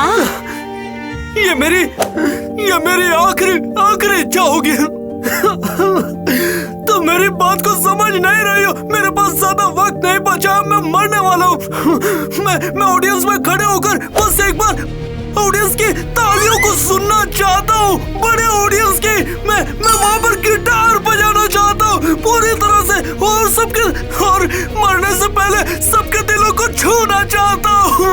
Speaker 4: ये मेरी आखिरी इच्छा होगी। तुम मेरी बात को समझ नहीं रही हो। मेरे पास ज्यादा वक्त नहीं बचा, मैं मरने वाला हूँ। मैं ऑडियंस में खड़े होकर बस एक बार ऑडियंस की तालियों को सुनना चाहता हूँ, बड़े ऑडियंस की। मैं वहाँ पर गिटार बजाना चाहता हूँ पूरी तरह से, और मरने से पहले सबके दिलों को छूना चाहता हूँ।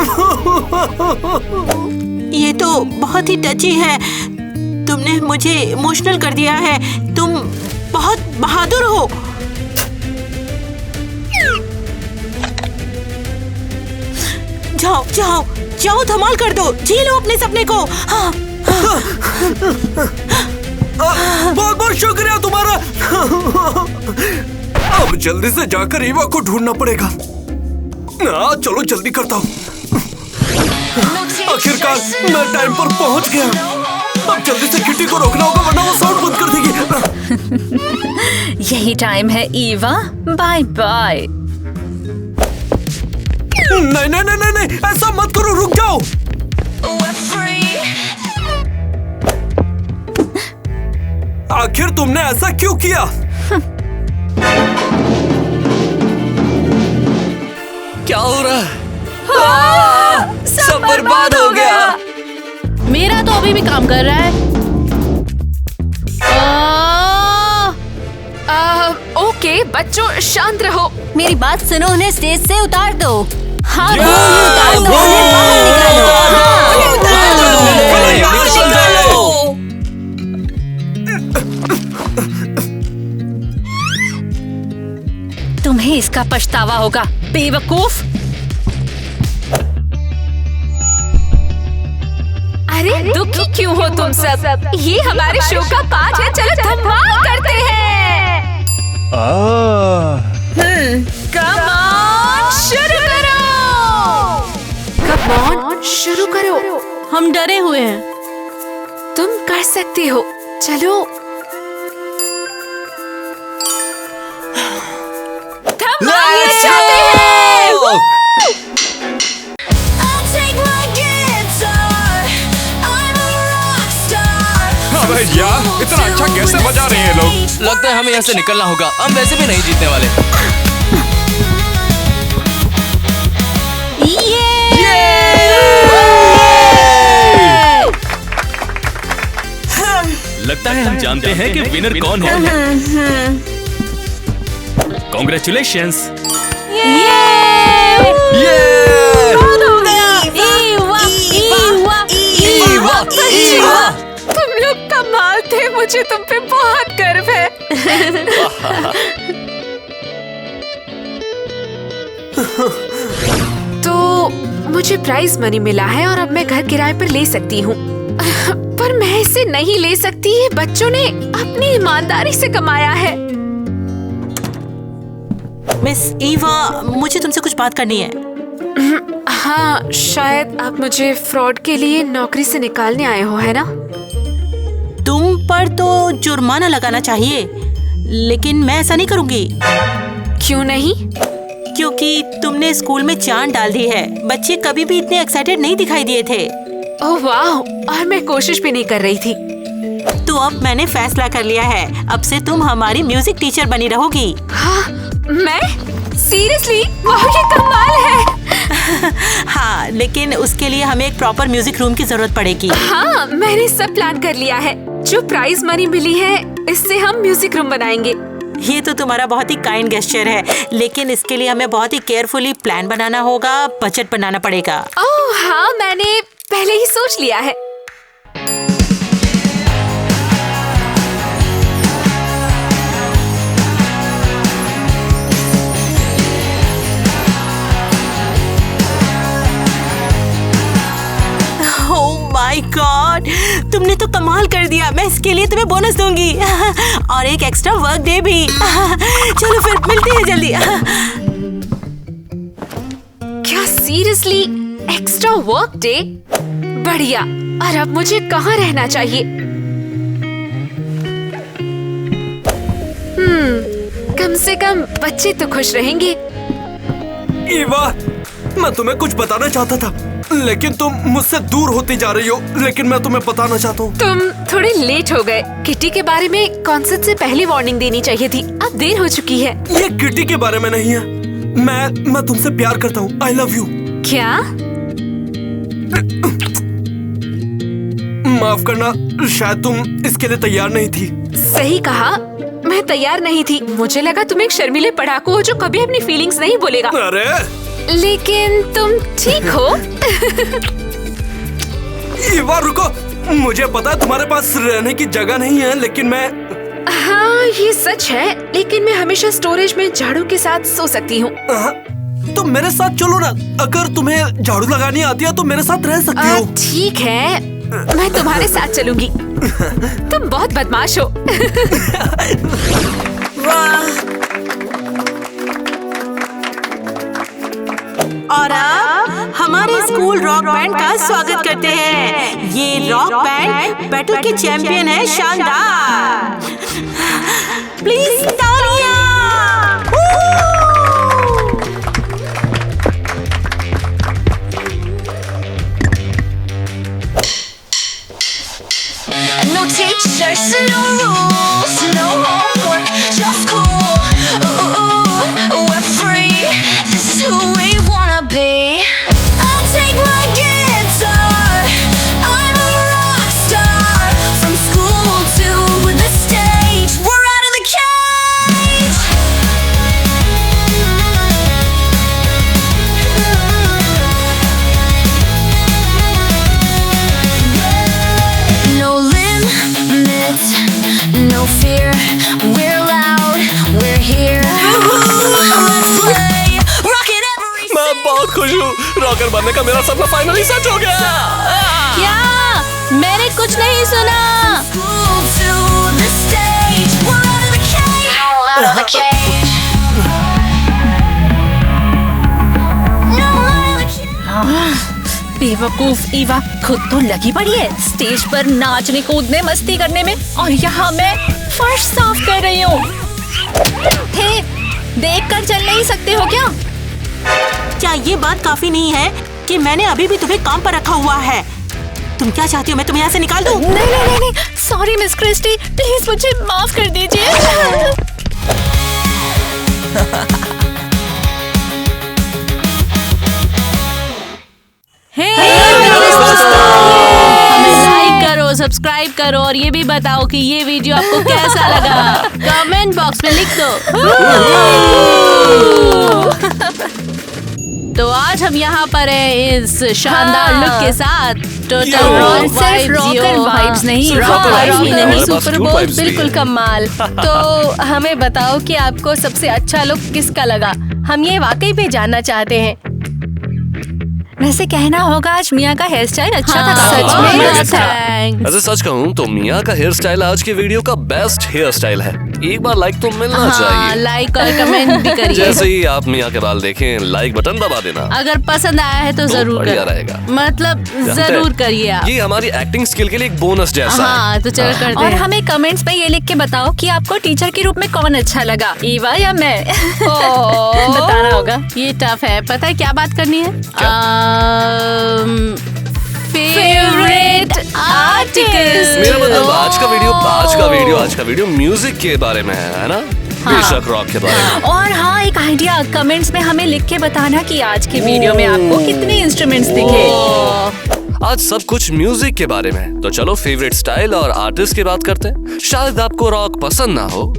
Speaker 6: ये तो बहुत ही टची है। तुमने मुझे इमोशनल कर दिया है। तुम बहुत बहादुर हो। जाओ जाओ जाओ, धमाल कर दो, जी लो अपने सपने को। हाँ।
Speaker 4: बहुत बहुत शुक्रिया तुम्हारा। अब जल्दी से जाकर ईवा को ढूंढना पड़ेगा। चलो जल्दी करता हूँ। आखिरकार मैं टाइम पर पहुंच गया। अब जल्दी से किटी को रोकना होगा, वरना वो साउंड बंद कर देगी।
Speaker 3: यही टाइम है ईवा, बाय बाय।
Speaker 4: नहीं, ऐसा मत करो, रुक जाओ। आखिर तुमने ऐसा क्यों किया?
Speaker 7: क्या हो रहा है? सब बर्बाद हो गया।
Speaker 12: मेरा तो अभी भी काम कर रहा है।
Speaker 2: ओके बच्चों, शांत रहो।
Speaker 10: मेरी बात सुनो, उन्हें स्टेज से उतार दो। हाँ,
Speaker 7: उतार दो,
Speaker 3: तुम्हें इसका पछतावा होगा, बेवकूफ।
Speaker 2: अरे दुखी क्यों हो तुम सब? ये हमारे शो का पार्ट है, चलो धमाल करते हैं। कम ऑन, शुरू करो।
Speaker 12: हम डरे हुए हैं।
Speaker 2: तुम कर सकते हो, चलो।
Speaker 7: Let's
Speaker 1: go!
Speaker 11: अबे यार, इतना अच्छा कैसे बजा रहे हैं लोग?
Speaker 7: लगता है हमें यहाँ से निकलना होगा, हम वैसे भी नहीं जीतने वाले।
Speaker 5: लगता है हम जानते हैं कि विनर कौन है। कॉन्ग्रेचुलेशंस।
Speaker 2: तुम लोग कमाल थे, मुझे तुम पे बहुत गर्व है। तो मुझे प्राइज मनी मिला है और अब मैं घर किराए पर ले सकती हूँ। पर मैं इसे नहीं ले सकती, ये बच्चों ने अपनी ईमानदारी से कमाया है।
Speaker 6: मिस ईवा, मुझे तुमसे कुछ बात करनी है।
Speaker 2: हाँ, शायद आप मुझे फ्रॉड के लिए नौकरी से निकालने आए हो, है ना?
Speaker 6: तुम पर तो जुर्माना लगाना चाहिए, लेकिन मैं ऐसा नहीं करूंगी।
Speaker 2: क्यों नहीं?
Speaker 6: क्योंकि तुमने स्कूल में चांद डाल दी है। बच्चे कभी भी इतने एक्साइटेड नहीं दिखाई दिए थे।
Speaker 2: ओह वाह, और मैं कोशिश भी नहीं कर रही थी।
Speaker 6: तो अब मैंने फैसला कर लिया है, अब से तुम हमारी म्यूजिक टीचर बनी रहोगी।
Speaker 2: हाँ, मैं? सीरियसली? वाह, ये कमाल है।
Speaker 6: हाँ, लेकिन उसके लिए हमें एक प्रॉपर म्यूजिक रूम की जरूरत पड़ेगी।
Speaker 2: हाँ, मैंने सब प्लान कर लिया है। जो प्राइज मनी मिली है, इससे हम म्यूजिक रूम बनाएंगे।
Speaker 6: ये तो तुम्हारा बहुत ही काइंड गेस्चर है, लेकिन इसके लिए हमें बहुत ही केयरफुली प्लान बनाना होगा, बजट बनाना पड़ेगा।
Speaker 2: ओह हाँ, मैंने पहले ही सोच लिया है।
Speaker 6: माय गॉड, तुमने तो कमाल कर दिया। मैं इसके लिए तुम्हें बोनस दूंगी और एक एक्स्ट्रा वर्क डे भी। चलो फिर मिलते हैं जल्दी।
Speaker 2: क्या सीरियसली? Extra work day? बढ़िया। और अब मुझे कहाँ रहना चाहिए? कम से कम बच्चे तो खुश रहेंगे।
Speaker 4: ईवा, मैं तुम्हें कुछ बताना चाहता था, लेकिन तुम मुझसे दूर होती जा रही हो। लेकिन मैं तुम्हें बताना चाहता हूँ।
Speaker 2: तुम थोड़े लेट हो गए। किटी के बारे में कॉन्सर्ट से पहले वार्निंग देनी चाहिए थी। अब देर हो चुकी है।
Speaker 4: ये किटी के बारे में नहीं है। मैं तुमसे प्यार करता हूँ। I love you.
Speaker 2: क्या?
Speaker 4: माफ करना, शायद तुम इसके लिए तैयार नहीं थी।
Speaker 2: सही कहा, मैं तैयार नहीं थी। मुझे लगा तुम एक शर्मीले पढ़ाकू हो जो कभी अपनी फीलिंग्स नहीं बोलेगा।
Speaker 4: अरे
Speaker 2: लेकिन तुम ठीक हो।
Speaker 4: ईवा रुको, मुझे पता है तुम्हारे पास रहने की जगह नहीं है, लेकिन मैं...
Speaker 2: हाँ ये सच है, लेकिन मैं हमेशा स्टोरेज में झाड़ू के साथ सो सकती हूँ।
Speaker 4: तो मेरे साथ चलो ना। अगर तुम्हें झाड़ू लगानी आती है तो मेरे साथ रह सकती हो।
Speaker 2: ठीक है, मैं तुम्हारे साथ चलूंगी। तुम बहुत बदमाश हो।
Speaker 8: वाह,
Speaker 6: और अब हमारे स्कूल रॉक बैंड का स्वागत करते हैं। ये रॉक बैंड बैटल के चैंपियन है शानदार। प्लीज तालियां।
Speaker 1: No teachers, no rules, no homework, just cool. Ooh, we're free. This is who we wanna be. I'll take my guitar. I'm a rock star. From school to the stage, we're out of the cage. No limits, no fear. We're loud, we're here. Let's play, rockin' every
Speaker 9: मैं बहुत खुश हूँ। Rocker बनने का मेरा सपना finally सच हो गया।
Speaker 12: क्या? मैंने कुछ नहीं सुना।
Speaker 1: school to the stage. We're out of the cage. Out of the cage. No out of the cage.
Speaker 3: बेवकूफ ईवा, खुद तो लगी पड़ी है स्टेज पर नाचने कूदने मस्ती करने में, और यहाँ मैं फर्श साफ कर रही हूँ। हे, देख कर चल नहीं सकते हो क्या?
Speaker 6: क्या ये बात काफी नहीं है कि मैंने अभी भी तुम्हें काम पर रखा हुआ है? तुम क्या चाहती हो, मैं तुम्हें यहाँ से निकाल दूँ?
Speaker 3: नहीं, सॉरी मिस क्रिस्टी, प्लीज मुझे माफ कर दीजिए।
Speaker 12: लाइक करो, सब्सक्राइब करो और ये भी बताओ कि ये वीडियो आपको कैसा लगा। कमेंट बॉक्स में लिख दो। तो आज हम यहाँ पर हैं इस शानदार लुक के साथ। टोटल रॉक
Speaker 3: सिर्फ रॉकर वाइब्स नहीं,
Speaker 12: रॉक वाइब्स ही नहीं,
Speaker 9: सुपर बोल
Speaker 13: बिल्कुल कमाल। तो हमें बताओ कि आपको सबसे अच्छा लुक किसका लगा? हम ये वाकई में जानना चाहते हैं।
Speaker 3: वैसे कहना होगा आज मिया का हेयर स्टाइल अच्छा था।
Speaker 2: सच
Speaker 9: हाँ,
Speaker 2: में
Speaker 9: थैंक्स।
Speaker 2: थैंक्स।
Speaker 9: ऐसे सच कहूँ तो मिया का हेयर स्टाइल आज के वीडियो का बेस्ट हेयर स्टाइल है। एक बार लाइक तो मिलना
Speaker 12: हाँ,
Speaker 9: चाहिए।
Speaker 12: लाइक और कमेंट भी करिए।
Speaker 9: जैसे ही आप मिया के बाल देखें लाइक बटन दबा देना।
Speaker 12: अगर पसंद आया है तो जरूर
Speaker 9: बढ़िया
Speaker 12: करें।
Speaker 9: रहेगा।
Speaker 12: मतलब
Speaker 9: जानते हैं,
Speaker 12: जरूर करिए आप।
Speaker 9: ये हमारी एक्टिंग स्किल के लिए एक बोनस जैसा है।
Speaker 12: हाँ तो चलो करते
Speaker 3: और
Speaker 12: हैं।
Speaker 3: हमें कमेंट्स में ये लिख के बताओ कि आपको टीचर के रूप में कौन अच्छा लगा, ईवा या मैं। बताना होगा।
Speaker 12: ये टफ है। पता है क्या बात करनी है? Favourite article.
Speaker 9: मेरा मतलब आज का वीडियो म्यूजिक के बारे में है ना? बेशक रॉक के बारे में।
Speaker 3: और हाँ, एक आइडिया, कमेंट्स में हमें लिख के बताना कि आज के वीडियो में आपको कितने इंस्ट्रूमेंट्स दिखे।
Speaker 9: आज सब कुछ म्यूजिक के बारे में है। तो चलो फेवरेट स्टाइल और आर्टिस्ट की बात करते हैं। शायद आपको रॉक पसंद ना हो,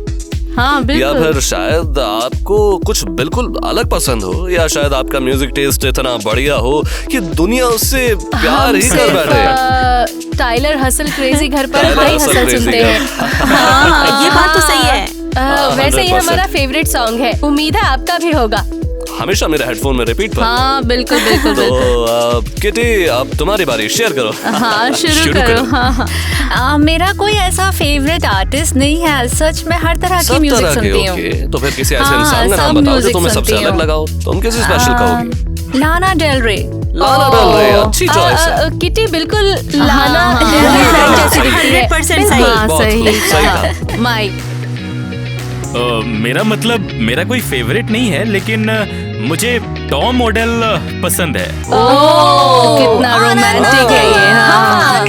Speaker 12: हाँ
Speaker 9: या
Speaker 12: बिल्कुल।
Speaker 9: फिर शायद आपको कुछ बिल्कुल अलग पसंद हो, या शायद आपका म्यूजिक टेस्ट इतना बढ़िया हो कि दुनिया उससे प्यार ही कर बैठे।
Speaker 13: टाइलर हसल क्रेजी घर पर
Speaker 9: Tyler
Speaker 13: high
Speaker 9: hustle
Speaker 13: hustle
Speaker 9: crazy
Speaker 13: सुनते
Speaker 9: घर।
Speaker 13: हैं।
Speaker 6: हाँ, ये बात तो सही है।
Speaker 13: वैसे ये
Speaker 9: 100%।
Speaker 13: हमारा फेवरेट सॉन्ग है, उम्मीद है आपका भी होगा।
Speaker 9: हमेशा मेरे हेडफोन में रिपीट पर।
Speaker 12: हाँ बिल्कुल बिल्कुल बिल्कुल।
Speaker 9: तो किटी अब तुम्हारी बारी, शेयर करो।
Speaker 12: हाँ शुरू करो। हाँ
Speaker 3: मेरा कोई ऐसा फेवरेट आर्टिस्ट नहीं है। सच में हर तरह की
Speaker 9: सब
Speaker 3: म्यूजिक
Speaker 9: तरह के
Speaker 3: सुनती हूँ।
Speaker 9: ओके। तो फिर किसी ऐसे
Speaker 3: हाँ,
Speaker 9: इंसान का
Speaker 3: सब
Speaker 9: नाम बताओ जो
Speaker 3: म्यूजिक
Speaker 9: तुम्हें सबसे
Speaker 3: सुनती
Speaker 9: अलग
Speaker 3: हूँ।
Speaker 9: लगाओ। तुम किसी स्पेशल कहोगी?
Speaker 3: लाना डेल रे।
Speaker 9: लाना डेल रे, अच्छी चॉइस है।
Speaker 13: किटी बिल्कुल लाना
Speaker 12: हाँ,
Speaker 13: डेल रे फ्रेंड जैसी दिखती है।
Speaker 6: 100% सही।
Speaker 12: हाँ
Speaker 9: बहुत
Speaker 12: सही
Speaker 9: खूब, सही कहा।
Speaker 12: माइक।
Speaker 5: मेरा मतलब मेरा कोई फेवरेट नहीं है, लेकिन मुझे टॉम मॉडल पसंद है।
Speaker 12: कितना रोमांटिक है ये। हाँ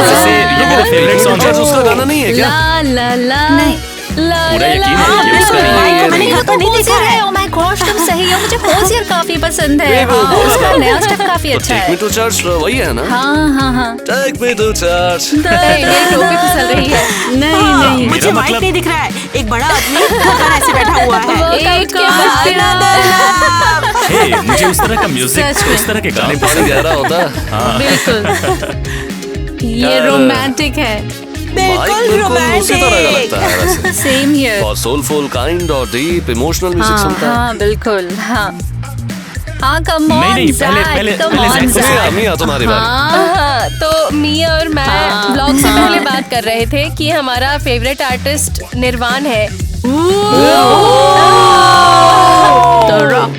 Speaker 5: वैसे ये मेरा फेवरेट सॉन्ग है।
Speaker 9: उसका गाना नहीं है क्या?
Speaker 12: ला ला ला
Speaker 5: पूरा यकीन है ये उसका नहीं है।
Speaker 6: मैंने कहा नहीं देखा है।
Speaker 3: ओह माय गॉश, तुम सही हो। मुझे होशियार काफी पसंद है।
Speaker 9: वो
Speaker 3: हाँ, उसका नया स्टेप काफी अच्छा
Speaker 9: टेक
Speaker 3: है।
Speaker 9: मी टू चर्च वही है ना?
Speaker 3: हाँ।
Speaker 9: Take me to church.
Speaker 13: ये टोपी फिसल रही है।
Speaker 12: नहीं नहीं
Speaker 6: मुझे
Speaker 5: मेरा
Speaker 6: माइक
Speaker 5: मतलब-
Speaker 6: नहीं दिख रहा है। एक बड़ा आदमी ऊपर ऐसे बैठा हुआ है।
Speaker 12: एक और
Speaker 5: हे, मुझे उस तरह का म्यूजिक,
Speaker 12: सच में।
Speaker 5: उस तरह के गाने
Speaker 9: पानी
Speaker 5: पसंद है।
Speaker 9: गहरा होता है।
Speaker 12: बिल्कुल। ये
Speaker 9: यार,
Speaker 12: रोमांटिक है।
Speaker 6: बिल्कुल
Speaker 9: उसी तरह का
Speaker 6: रोमांटिक।
Speaker 9: लगता है वैसे।
Speaker 3: Same here.
Speaker 9: और सोलफुल काइंड और डीप इमोशनल म्यूजिक सुनता है।
Speaker 3: हाँ बिल्कुल। हाँ कम
Speaker 5: नहीं,
Speaker 3: ऑन
Speaker 5: नहीं,
Speaker 3: ज़ैक,
Speaker 5: पहले
Speaker 3: come
Speaker 5: Zack
Speaker 3: on,
Speaker 5: को
Speaker 3: Zack।
Speaker 9: मिया तुम्हारी बारी।
Speaker 13: हाँ, तो मिया और मैं ब्लॉग से पहले बात कर रहे थे कि हमारा फेवरेट आर्टिस्ट निर्वाण है।
Speaker 12: तो रॉक।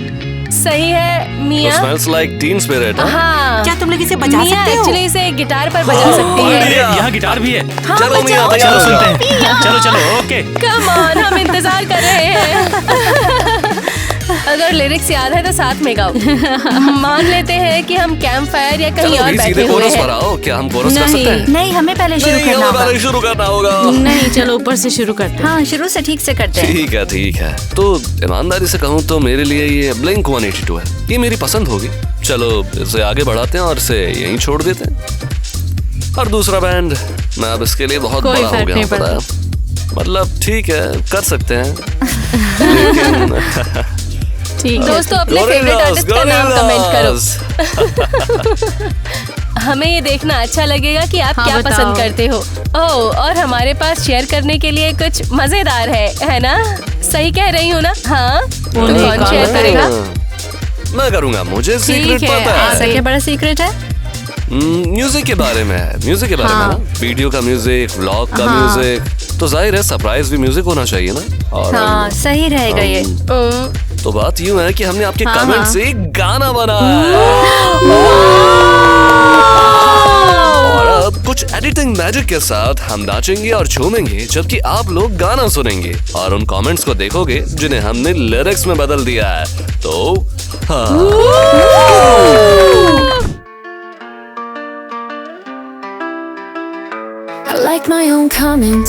Speaker 13: सही है मिया।
Speaker 9: Smells like teen spirit.
Speaker 13: हाँ,
Speaker 6: क्या तुम लोग इसे बजा
Speaker 13: मिया
Speaker 6: सकते हो?
Speaker 13: एक्चुअली इसे गिटार पर बजा सकती है।
Speaker 5: अरे, यहाँ गिटार भी है।
Speaker 9: चलो मिया
Speaker 5: चलो
Speaker 9: तैयार हो
Speaker 5: सुनते
Speaker 9: जाओ।
Speaker 5: हैं। चलो ओके।
Speaker 13: कम ऑन, हम इंतजार कर रहे हैं। अगर लिरिक्स याद है तो साथ में गाओ। मान लेते हैं कि हम कैंप फायर या कहीं
Speaker 9: चलो
Speaker 13: और
Speaker 9: भी
Speaker 13: बैठे
Speaker 9: सीधे
Speaker 13: हुए
Speaker 9: कोरस
Speaker 13: हैं।
Speaker 9: पर आओ। क्या हम कोरस कर
Speaker 12: नहीं।
Speaker 9: सकते हैं?
Speaker 3: नहीं, हमें पहले शुरू
Speaker 9: नहीं,
Speaker 3: करना
Speaker 9: हमें
Speaker 3: होगा।
Speaker 9: पहले शुरू करना होगा।
Speaker 12: नहीं चलो ऊपर से शुरू करते हैं।
Speaker 3: हाँ, शुरू से ठीक से करते हैं।
Speaker 9: ठीक है। तो ईमानदारी से कहूँ तो मेरे लिए ये ब्लिंक 182 है। ये मेरी पसंद होगी। चलो इसे आगे बढ़ाते हैं और इसे यहीं छोड़ देते हैं। और दूसरा बैंड, मैं अब इसके लिए बहुत
Speaker 12: कोई
Speaker 9: बड़ा हो
Speaker 12: फर्क
Speaker 9: गया
Speaker 12: नहीं
Speaker 9: हूँ, पता है। मतलब ठीक है, कर सकते हैं। लेकिन
Speaker 12: ठीक है।
Speaker 13: दोस्तों अपने फेवरेट आर्टिस्ट का नाम कमेंट करो। हमें ये देखना अच्छा लगेगा कि आप
Speaker 12: हाँ,
Speaker 13: क्या
Speaker 12: बताओ।
Speaker 13: पसंद करते हो। ओह, और हमारे पास शेयर करने के लिए कुछ मजेदार है ना? सही कह रही हूँ ना? हाँ, कौन शेयर करेगा?
Speaker 9: मैं करूँगा। मुझे सीक्रेट
Speaker 12: है,
Speaker 9: पता है।
Speaker 3: ऐसा क्या बड़ा सीक्रेट है?
Speaker 9: म्यूजिक के बारे में है। म्यूजिक के बारे में ना, वीडियो का म्यूजिक, व्लॉग का म्यूजिक। तो जाहिर है सरप्राइज भी म्यूजिक होना चाहिए ना। और
Speaker 3: हाँ, सही रहेगा ये।
Speaker 9: तो बात यूं है कि हमने आपके कमेंट से एक गाना बनाया है। और अब कुछ एडिटिंग मैजिक के साथ हम नाचेंगे और झूमेंगे जबकि आप लोग गाना सुनेंगे और उन कमेंट्स को देखोगे जिन्हें हमने लिरिक्स में बदल दिया है। तो
Speaker 1: I like my own comment,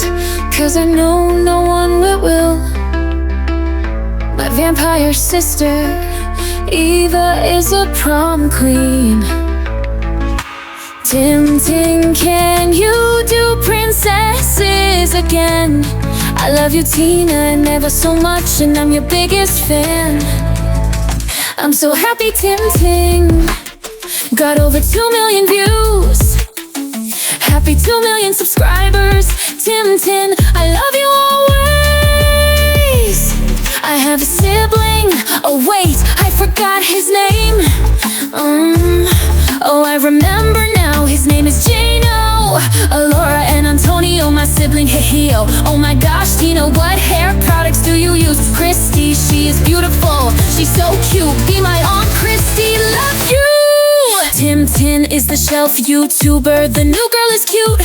Speaker 1: cause I know no one will. My vampire sister, Eva, is a prom queen. Tintin, can you do princesses again? I love you, Tina, never so much, and I'm your biggest fan. I'm so happy Tintin got over 2 million views. Happy 2 million subscribers, Tintin, I love you always. I have a sibling. Oh wait, I forgot his name. Oh, I remember now. His name is Jano. Laura and Antonio, my sibling. Hihio. Oh my gosh, Tina, what hair products do you use? Christy, she is beautiful. She's so cute. Be my Aunt Christy. Love you. Tim Tin is the shelf YouTuber. The new girl is cute.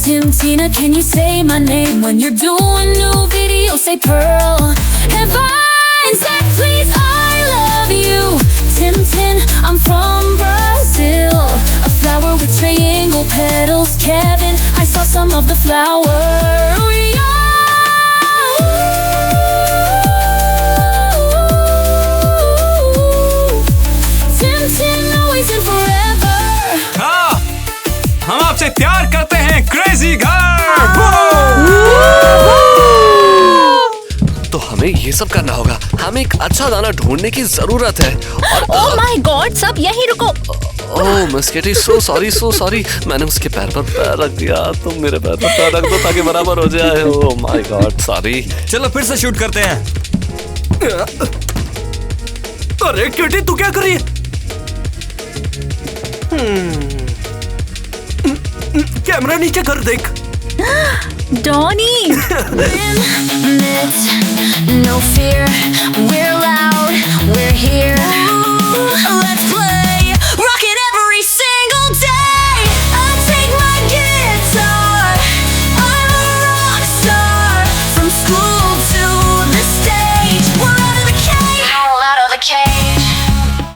Speaker 1: Tim Tina, can you say my name when you're doing new videos? Say Pearl. And Vine said, please, I love you. Tim Tin, I'm from Brazil. A flower with triangle petals. Kevin, I saw some of the flower. Tim Tin, always and forever.
Speaker 11: हाँ, हम आपसे प्यार करते हैं crazy girl.
Speaker 9: तो हमें ये सब करना होगा। हमें एक अच्छा गाना ढूंढने की जरूरत है।
Speaker 3: ओह माय गॉड, सब यहीं रुको।
Speaker 9: ओह मिस किटी, सो सॉरी। मैंने उसके पैर पर पैर रख दिया। तुम मेरे पैर पर पैर रख दो ताकि बराबर हो जाए। Oh my God, sorry.
Speaker 11: चलो फिर से शूट करते हैं।
Speaker 4: अरे किटी, तू क्या कर रही है? कैमरा नीचे कर, देख।
Speaker 3: Donny.
Speaker 1: No fear, we're loud, we're here. Let's play.